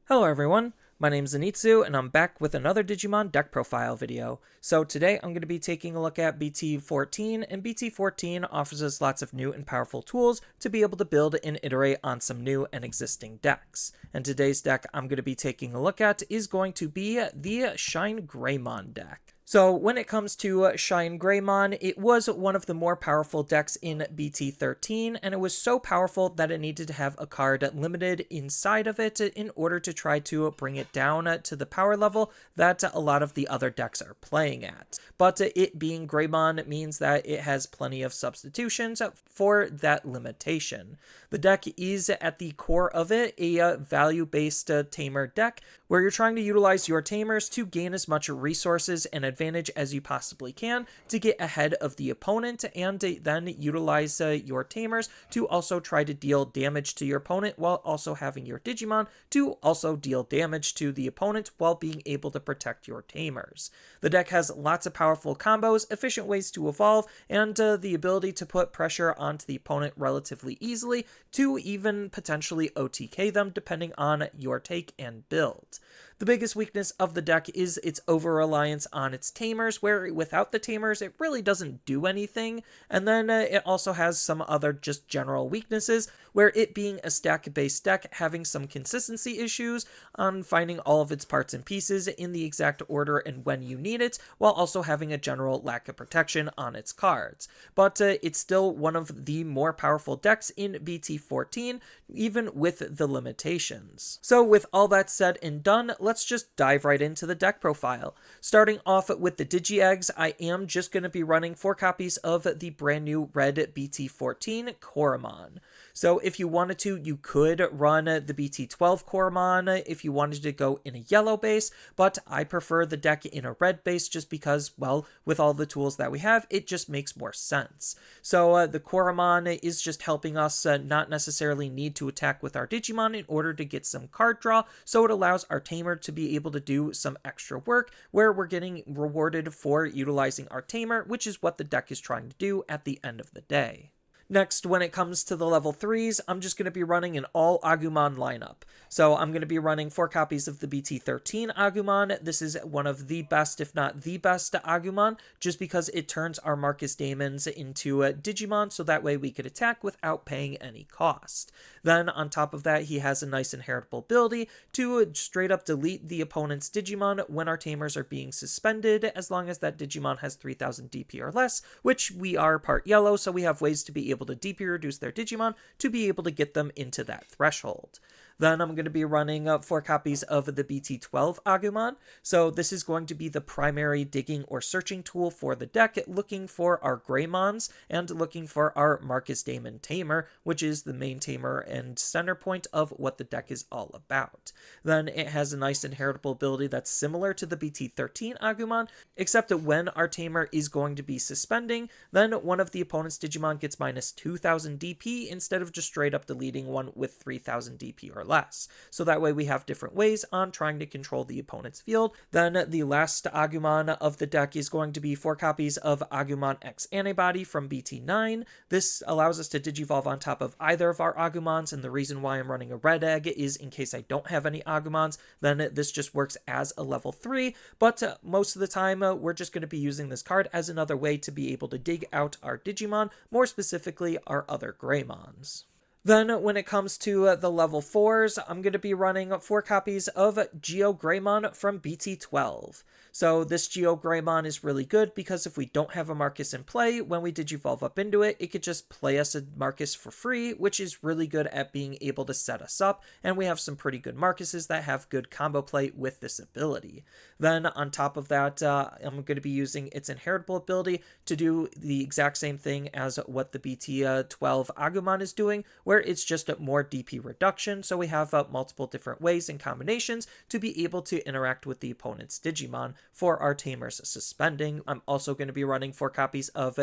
Hello everyone, my name is Zenitsu and I'm back with another Digimon deck profile video. So today I'm going to be taking a look at BT14, and BT14 offers us lots of new and powerful tools to be able to build and iterate on some new and existing decks. And today's deck I'm going to be taking a look at is going to be the Shinegreymon deck. So when it comes to Shinegreymon, it was one of the more powerful decks in BT13, and it was so powerful that it needed to have a card limited inside of it in order to try to bring it down to the power level that a lot of the other decks are playing at. But it being Greymon means that it has plenty of substitutions for that limitation. The deck is, at the core of it, a value-based tamer deck, where you're trying to utilize your tamers to gain as much resources and advantage as you possibly can to get ahead of the opponent, and then utilize your tamers to also try to deal damage to your opponent while also having your Digimon to also deal damage to the opponent while being able to protect your tamers. The deck has lots of powerful combos, efficient ways to evolve, and the ability to put pressure onto the opponent relatively easily to even potentially OTK them depending on your take and build. The biggest weakness of the deck is its over-reliance on its tamers, where without the tamers it really doesn't do anything, and then it also has some other just general weaknesses, where it being a stack-based deck having some consistency issues on finding all of its parts and pieces in the exact order and when you need it, while also having a general lack of protection on its cards. But it's still one of the more powerful decks in BT14, even with the limitations. So with all that said and done, let's just dive right into the deck profile. Starting off with the Digi-Eggs, I am just going to be running 4 copies of the brand new red BT14 Koromon. So if you wanted to, you could run the BT12 Koromon if you wanted to go in a yellow base, but I prefer the deck in a red base just because, well, with all the tools that we have, it just makes more sense. So the Koromon is just helping us not necessarily need to attack with our Digimon in order to get some card draw, so it allows our tamer to be able to do some extra work where we're getting rewarded for utilizing our tamer, which is what the deck is trying to do at the end of the day. Next, when it comes to the level 3s, I'm just going to be running an all Agumon lineup. So I'm going to be running 4 copies of the BT13 Agumon. This is one of the best, if not the best, Agumon, just because it turns our Marcus Daemons into Digimon, so that way we could attack without paying any cost. Then, on top of that, he has a nice inheritable ability to straight up delete the opponent's Digimon when our tamers are being suspended, as long as that Digimon has 3000 DP or less, which we are part yellow, so we have ways to be able to DP reduce their Digimon to be able to get them into that threshold. Then I'm going to be running 4 copies of the BT12 Agumon. So this is going to be the primary digging or searching tool for the deck, looking for our Greymons and looking for our Marcus Daemon Tamer, which is the main tamer and center point of what the deck is all about. Then it has a nice inheritable ability that's similar to the BT13 Agumon, except that when our tamer is going to be suspending, then one of the opponent's Digimon gets minus 2000 DP instead of just straight up deleting one with 3000 DP or less. So that way we have different ways on trying to control the opponent's field. Then the last Agumon of the deck is going to be 4 copies of Agumon X Antibody from BT9. This allows us to Digivolve on top of either of our Agumons, and the reason why I'm running a red egg is in case I don't have any Agumons, then this just works as a level 3, but most of the time we're just going to be using this card as another way to be able to dig out our Digimon, more specifically our other Greymons. Then, when it comes to the level 4s, I'm going to be running 4 copies of Geogreymon from BT12. So this Geogreymon is really good because if we don't have a Marcus in play, when we Digivolve up into it, it could just play us a Marcus for free, which is really good at being able to set us up, and we have some pretty good Marcuses that have good combo play with this ability. Then, on top of that, I'm going to be using its inheritable ability to do the exact same thing as what the BT12 Agumon is doing, where it's just a more DP reduction, so we have multiple different ways and combinations to be able to interact with the opponent's Digimon for our tamers suspending. I'm also going to be running 4 copies of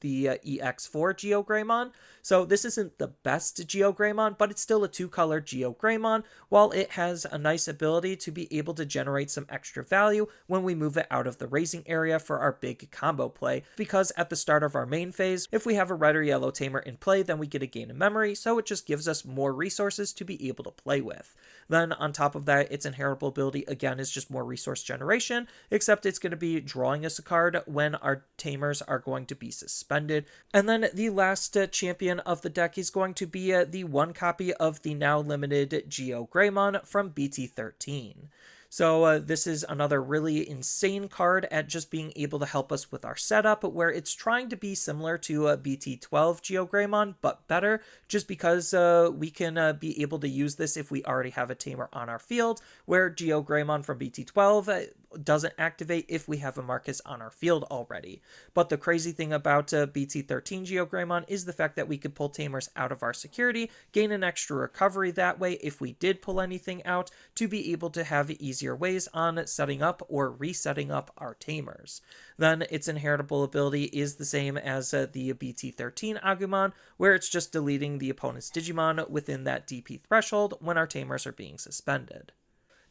the EX4 Geogreymon. So this isn't the best Geogreymon, but it's still a 2-color Geogreymon, while it has a nice ability to be able to generate some extra value when we move it out of the raising area for our big combo play, because at the start of our main phase, if we have a red or yellow tamer in play, then we get a gain of memory, so it just gives us more resources to be able to play with. Then on top of that, its inheritable ability again is just more resource generation, except it's going to be drawing us a card when our Tamers are going to be suspended. And then the last champion of the deck is going to be the one copy of the now limited Shinegreymon from BT14. So this is another really insane card at just being able to help us with our setup, where it's trying to be similar to BT12 Shinegreymon, but better, just because we can be able to use this if we already have a tamer on our field, where Shinegreymon from BT12 doesn't activate if we have a Marcus on our field already. But the crazy thing about BT13 Shinegreymon is the fact that we could pull Tamers out of our security, gain an extra recovery that way if we did pull anything out, to be able to have easier ways on setting up or resetting up our Tamers. Then its inheritable ability is the same as the BT13 Agumon, where it's just deleting the opponent's Digimon within that DP threshold when our Tamers are being suspended.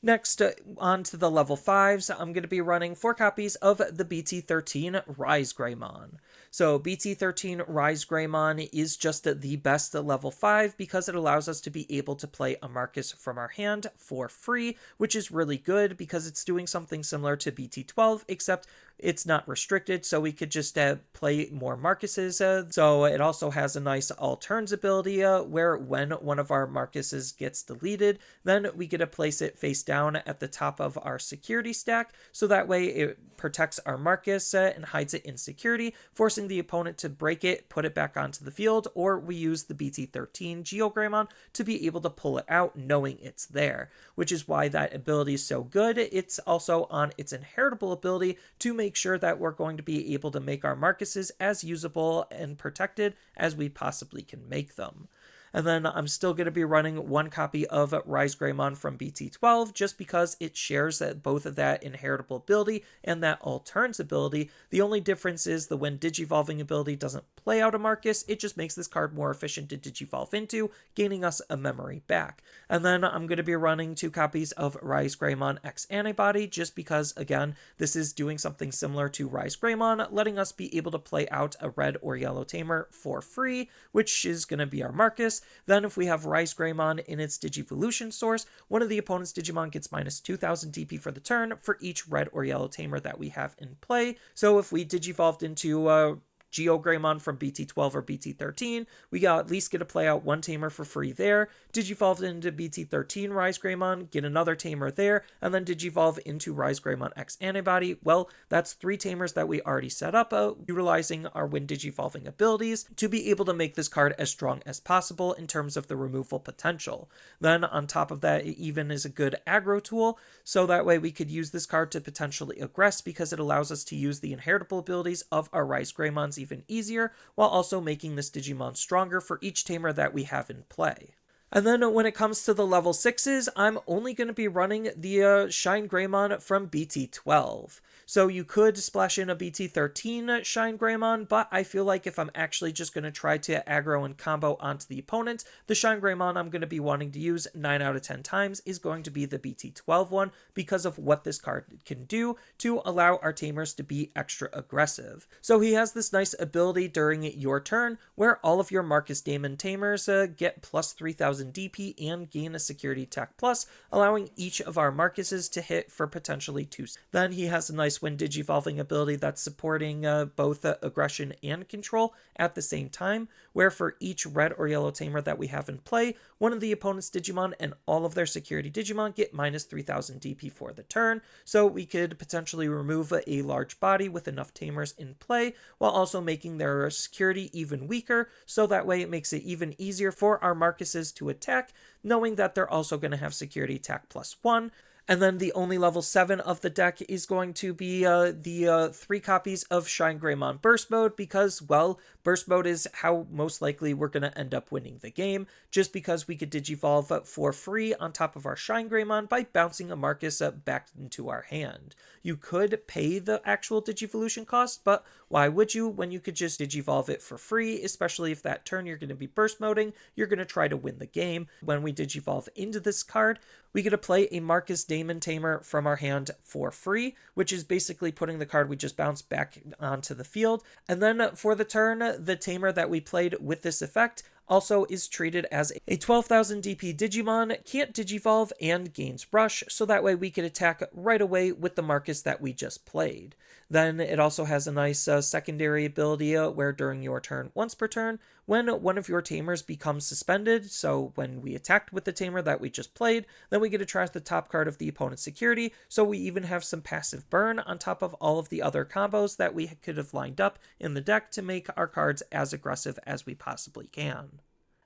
Next, on to the level 5s, I'm going to be running 4 copies of the BT13 Shinegreymon. So BT13 Shinegreymon is just the best level 5 because it allows us to be able to play a Marcus from our hand for free, which is really good because it's doing something similar to BT12, except it's not restricted, so we could just play more Marcuses. So it also has a nice all turns ability where when one of our Marcuses gets deleted, then we get to place it face down at the top of our security stack, so that way it protects our Marcus and hides it in security, forcing the opponent to break it, put it back onto the field, or we use the BT13 Shinegreymon to be able to pull it out knowing it's there, which is why that ability is so good. It's also on its inheritable ability to make sure that we're going to be able to make our Marcuses as usable and protected as we possibly can make them. And then I'm still going to be running 1 copy of Shinegreymon from BT12 just because it shares both of that inheritable ability and that all turns ability. The only difference is the when Digivolving ability doesn't play out a Marcus, it just makes this card more efficient to Digivolve into, gaining us a memory back. And then I'm going to be running 2 copies of Shinegreymon X Antibody just because, again, this is doing something similar to Shinegreymon, letting us be able to play out a red or yellow tamer for free, which is going to be our Marcus. Then if we have Shinegreymon in its Digivolution source, one of the opponent's Digimon gets minus 2000 DP for the turn for each red or yellow tamer that we have in play. So if we Digivolved into Shinegreymon from BT12 or BT13, we at least get to play out 1 tamer for free there. Digivolve into BT13 Shinegreymon, get another tamer there, and then Digivolve into Shinegreymon X Antibody. Well, that's 3 tamers that we already set up, utilizing our when Digivolving abilities to be able to make this card as strong as possible in terms of the removal potential. Then on top of that, it even is a good aggro tool, so that way we could use this card to potentially aggress because it allows us to use the inheritable abilities of our Shinegreymons even easier, while also making this Digimon stronger for each tamer that we have in play. And then when it comes to the level 6s, I'm only going to be running the Shinegreymon from BT12. So you could splash in a BT13 Shinegreymon, but I feel like if I'm actually just going to try to aggro and combo onto the opponent, the Shinegreymon I'm going to be wanting to use 9 out of 10 times is going to be the BT12 one because of what this card can do to allow our tamers to be extra aggressive. So he has this nice ability during your turn where all of your Marcus Daemon tamers get plus 3000 DP and gain a security tech plus, allowing each of our Marcuses to hit for potentially 2. Then he has a nice when Digivolving ability that's supporting both aggression and control at the same time, where for each red or yellow tamer that we have in play, one of the opponent's Digimon and all of their security Digimon get minus 3000 DP for the turn, so we could potentially remove a large body with enough tamers in play, while also making their security even weaker, so that way it makes it even easier for our Marcuses to attack, knowing that they're also going to have security attack +1. And then the only level 7 of the deck is going to be the 3 copies of Shinegreymon Burst Mode because, well, Burst Mode is how most likely we're going to end up winning the game, just because we could Digivolve for free on top of our Shinegreymon by bouncing a Marcus back into our hand. You could pay the actual Digivolution cost, but why would you when you could just Digivolve it for free, especially if that turn you're going to be Burst Moding, you're going to try to win the game. When we Digivolve into this card, we get to play a Marcus Daemon Tamer from our hand for free, which is basically putting the card we just bounced back onto the field. And then for the turn, the Tamer that we played with this effect also is treated as a 12,000 DP Digimon, can't Digivolve, and gains Rush, so that way we can attack right away with the Marcus that we just played. Then it also has a nice secondary ability where during your turn, once per turn, when one of your Tamers becomes suspended, so when we attacked with the Tamer that we just played, then we get to trash the top card of the opponent's security, so we even have some passive burn on top of all of the other combos that we could have lined up in the deck to make our cards as aggressive as we possibly can.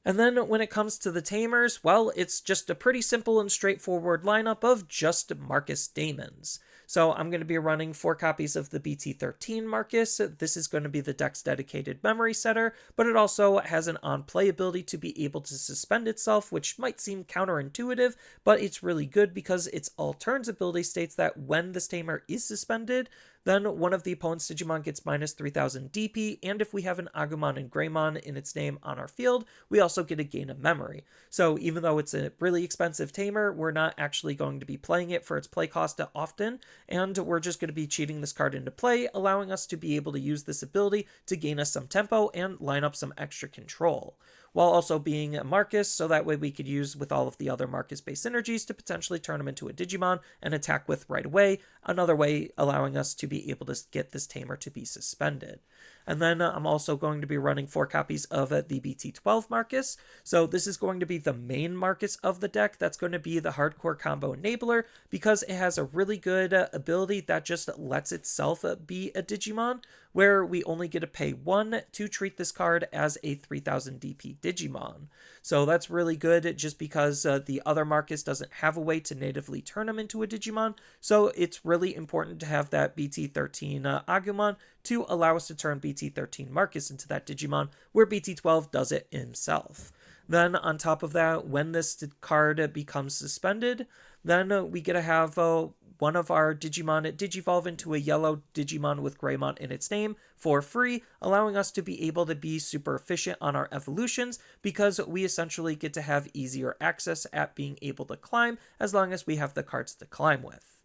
And then when it comes to the Tamers, well, it's just a pretty simple and straightforward lineup of just Marcus Daemons. So I'm going to be running 4 copies of the BT14 Marcus. This is going to be the deck's dedicated memory setter, but it also has an on-play ability to be able to suspend itself, which might seem counterintuitive, but it's really good because its all turns ability states that when this Tamer is suspended, then one of the opponent's Digimon gets minus 3000 DP, and if we have an Agumon and Greymon in its name on our field, we also get a gain of memory. So even though it's a really expensive Tamer, we're not actually going to be playing it for its play cost often, and we're just going to be cheating this card into play, allowing us to be able to use this ability to gain us some tempo and line up some extra control, while also being a Marcus, so that way we could use with all of the other Marcus-based synergies to potentially turn him into a Digimon and attack with right away, another way allowing us to be able to get this Tamer to be suspended. And then I'm also going to be running 4 copies of the BT12 Marcus. So this is going to be the main Marcus of the deck. That's going to be the hardcore combo enabler because it has a really good ability that just lets itself be a Digimon, where we only get to pay 1 to treat this card as a 3000 DP Digimon. So that's really good just because the other Marcus doesn't have a way to natively turn him into a Digimon. So it's really important to have that BT13 Agumon to allow us to turn BT13 Marcus into that Digimon, where BT12 does it himself. Then on top of that, when this card becomes suspended, then we get to have one of our Digimon Digivolve into a yellow Digimon with Greymon in its name for free, allowing us to be able to be super efficient on our evolutions because we essentially get to have easier access at being able to climb as long as we have the cards to climb with.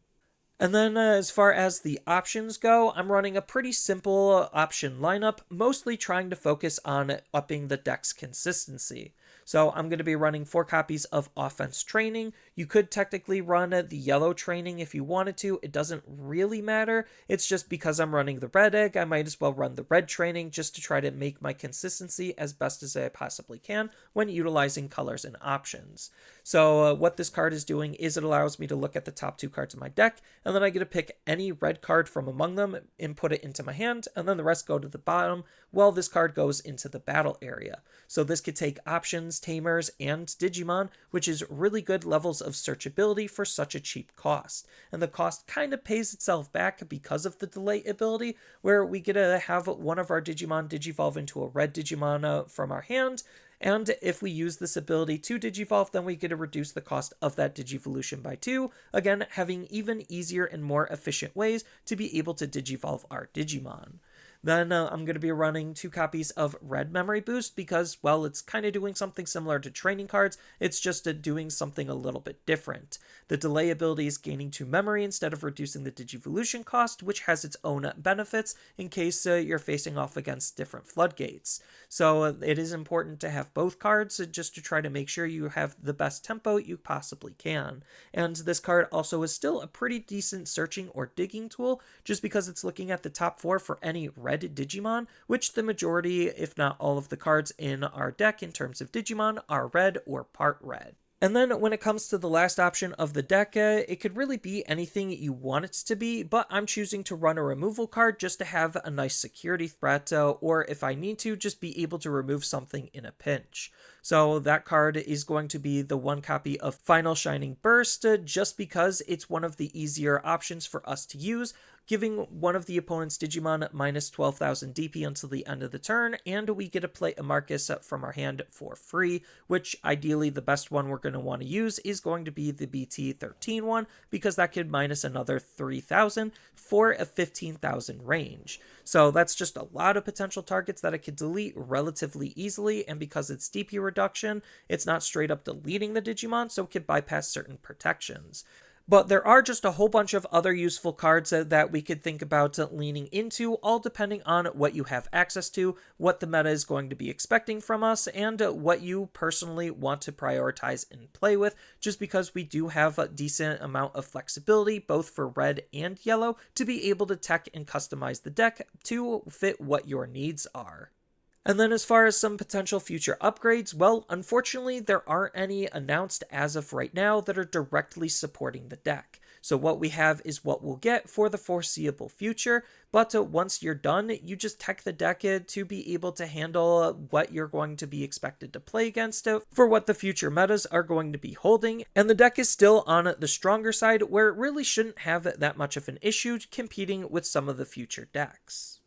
And then as far as the options go, I'm running a pretty simple option lineup, mostly trying to focus on upping the deck's consistency. So I'm going to be running 4 copies of Offense Training. You could technically run the yellow training if you wanted to. It doesn't really matter. It's just because I'm running the red egg, I might as well run the red training just to try to make my consistency as best as I possibly can when utilizing colors and options. So what this card is doing is it allows me to look at the top 2 cards of my deck, and then I get to pick any red card from among them, input it into my hand, and then the rest go to the bottom while this card goes into the battle area. So this could take options, Tamers, and Digimon, which is really good levels of searchability for such a cheap cost. And the cost kind of pays itself back because of the delay ability, where we get to have one of our Digimon Digivolve into a red Digimon from our hand, and if we use this ability to Digivolve, then we get to reduce the cost of that Digivolution by 2, again, having even easier and more efficient ways to be able to Digivolve our Digimon. Then I'm going to be running 2 copies of Red Memory Boost because, well, it's kind of doing something similar to training cards. It's just doing something a little bit different. The delay ability is gaining 2 memory instead of reducing the Digivolution cost, which has its own benefits in case you're facing off against different floodgates. So it is important to have both cards just to try to make sure you have the best tempo you possibly can. And this card also is still a pretty decent searching or digging tool just because it's looking at the top 4 for any red Digimon, which the majority, if not all of the cards in our deck in terms of Digimon are red or part red. And then when it comes to the last option of the deck, it could really be anything you want it to be, but I'm choosing to run a removal card just to have a nice security threat, or if I need to, just be able to remove something in a pinch. So that card is going to be the 1 copy of Final Shining Burst, just because it's one of the easier options for us to use, giving one of the opponent's Digimon minus 12,000 DP until the end of the turn, and we get to play a Marcus from our hand for free, which ideally the best one we're going to want to use is going to be the BT13 one, because that could minus another 3,000 for a 15,000 range. So that's just a lot of potential targets that I could delete relatively easily, and because it's DP reduction, it's not straight up deleting the Digimon, so it could bypass certain protections. But there are just a whole bunch of other useful cards that we could think about leaning into, all depending on what you have access to, what the meta is going to be expecting from us, and what you personally want to prioritize and play with, just because we do have a decent amount of flexibility, both for red and yellow, to be able to tech and customize the deck to fit what your needs are. And then as far as some potential future upgrades, well, unfortunately, there aren't any announced as of right now that are directly supporting the deck. So what we have is what we'll get for the foreseeable future, but once you're done, you just tech the deck to be able to handle what you're going to be expected to play against for what the future metas are going to be holding, and the deck is still on the stronger side where it really shouldn't have that much of an issue competing with some of the future decks.